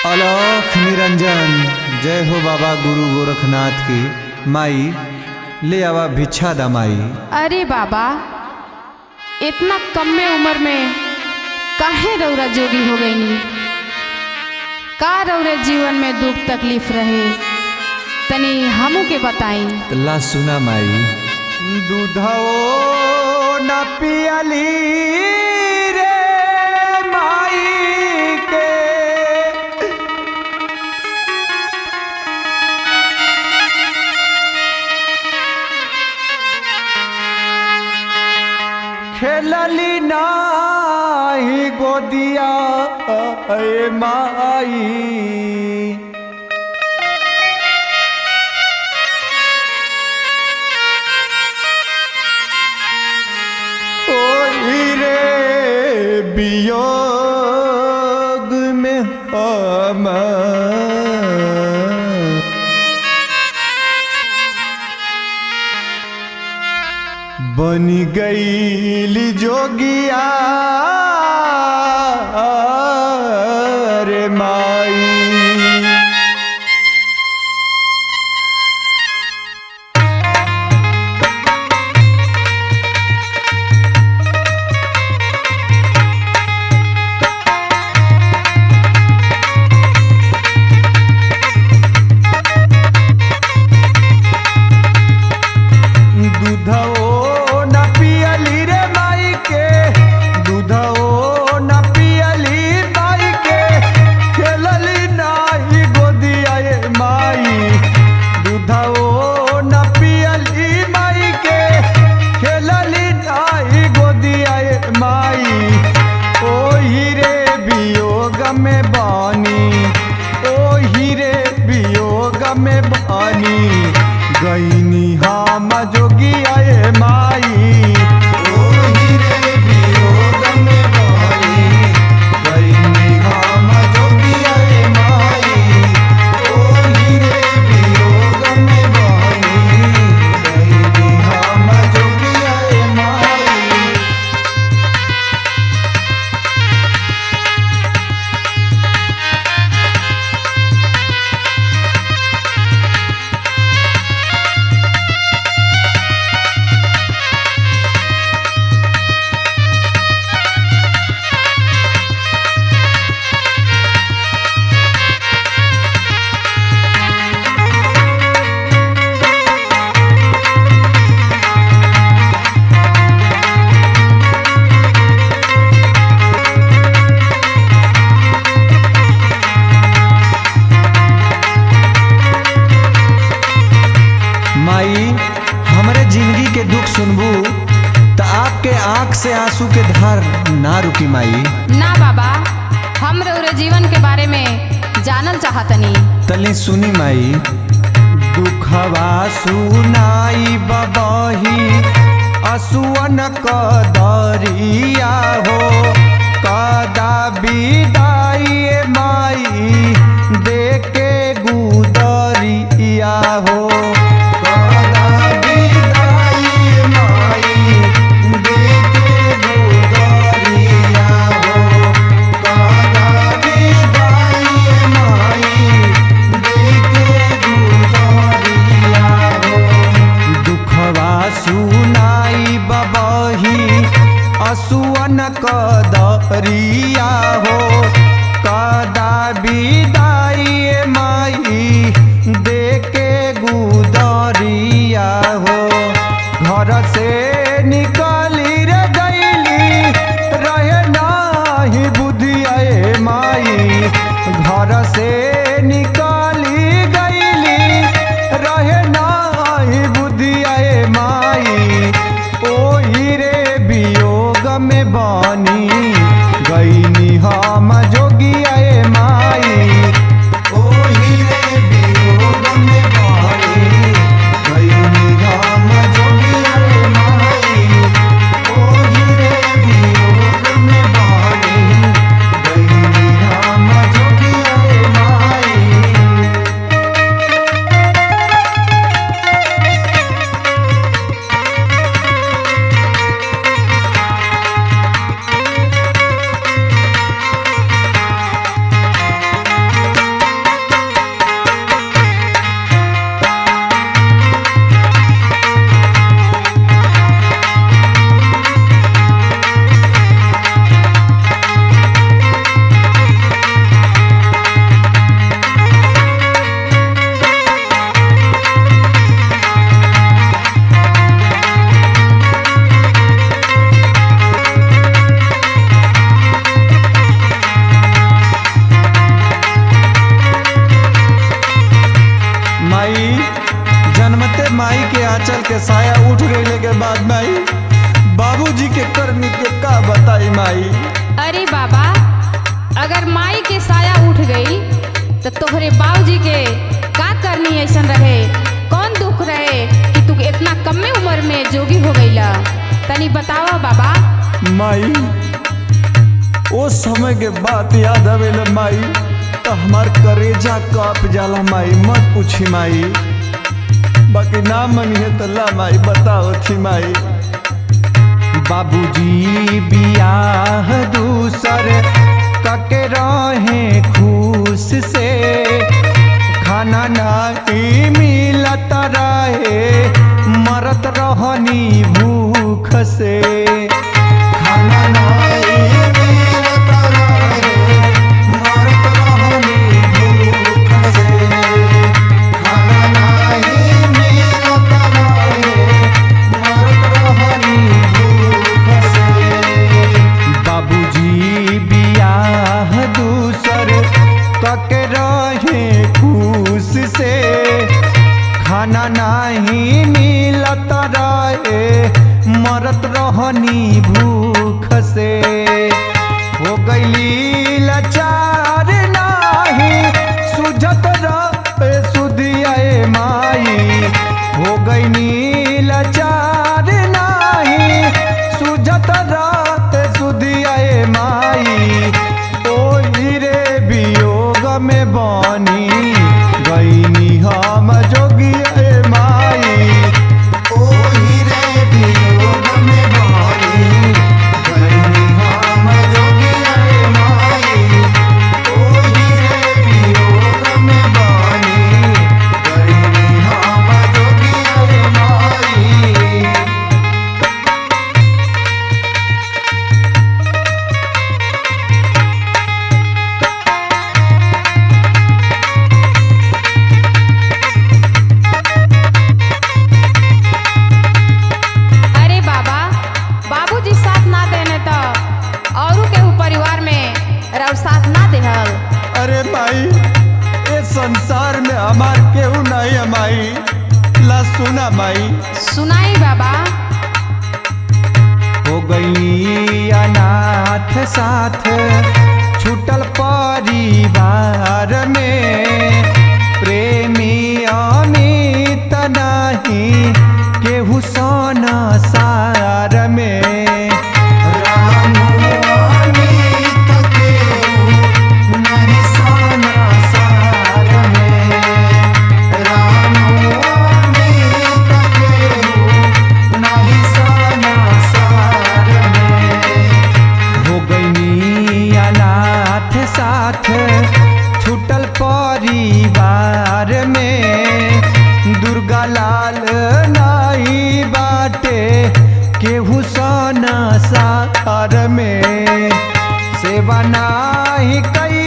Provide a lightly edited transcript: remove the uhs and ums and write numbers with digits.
अलख निरंजन जय हो बाबा गुरु गोरखनाथ की। माई ले आवा भिक्षा दा माई। अरे बाबा, इतना कम उम्र में काहे रौरा जोगी हो गई नी? का रौरे जीवन में दुख तकलीफ रहे तनी हमू के बताई। ला सुना माई। दूधो न पियली रे माई के, खेलली नाही गोदिया ए माई। ओही रे वियोग में हम बन गईली जोगिया रे माई। दूधो न पियली रे माई के, दूधो न पियली माई के, खेलली नाही गोदिया ए माई। दूधो न पियली माई के, खेलली नाही गोदिया ए माई। ओही रे वियोग में बानी, ओही रे वियोग में बानी, गईनी हम जोगिया ए माई। ओही रे वियोग में बानी, गईनी हम जोगिया ए माई। ओही रे वियोग में बानी, गईनी हम जोगिया ए माई। माई, हमरे जिंदगी के दुख सुनबू तो आपके आंख से आंसू के धार ना रुकी माई। ना बाबा, हम रौरे जीवन के बारे में जानल चाहतनी। तली सुनी माई। दुखवा सुनाई बबही असुअन कदरिया हो, कदा विदाई ए माई देके गुदरिया हो। सुनाई बबही असुअन कदरिया हो, कदा विदाई ए माई देके गुदरिया हो। घर से निकली रे गईली रहे नाही बुधिया ए माई। घर से निकली गईली रहे नाही बुधिया ए माई। ओही रे वियोग में बानी, गईनी हम जोगिया ए माई। ओही रे वियोग में बानी, गईनी हम जोगिया ए माई। करनी के का बताई माई। अरे बाबा, अगर माई के साया उठ गई तो तोहरे बाबूजी के का करनी ऐसन रहे? कौन दुख रहे कि तू इतना कमे उम्र में जोगी हो गईला? तनी बतावा बाबा। माई वो समय के बात याद आवेला माई तो हमार करेजा काप जाला माई। मत पूछी माई, बाकी ना मनी है तो ला माई बताओ थी माई। बाबूजी बियाह दूसर कके रहे खुश से, खाना नहीं मिलत रहे मरत रहनी भूख से। खाना नहीं मिलत रहे मरत रहनी भूख से। खाना नहीं मिलत रहे मरत रहनी भूख से। बाबूजी बियाह दूसर कके रहे खुश से, खाना नहीं मिलत रहे मरत रहनी भूख से। हो गईली लाचार नाही सुझत रहे सुधिया माई। हो गईली लाचार नाही सुझत रहे सुधिया माई। ओही रे वियोग में बनी गईनी हम जोगिया माई। ओही रे वियोग में बनी गईनी हम जोगिया माई। ओही रे वियोग में बनी गईनी हम जोगिया माई। अरे बाबा, बाबूजी साथ ना देने तो औरू केहू परिवार में रउर साथ ना देहल? अरे माई ये संसार में हमार केहू नहीं है माई। ला सुना माई। सुनाई बाबा। हो गई अनाथ साथ छूटल परिवार में, प्रेमी अमित नहीं केहू सोना सार में। रामू अमित केहू नहीं सोना सार में। रामू अमित केहू नहीं सोना सार में। हो गईनी अनाथ साथ छूटल परिवार में, दुर्गा लाल नहीं बाटे केहू सोना सार में। सेवा नाही कई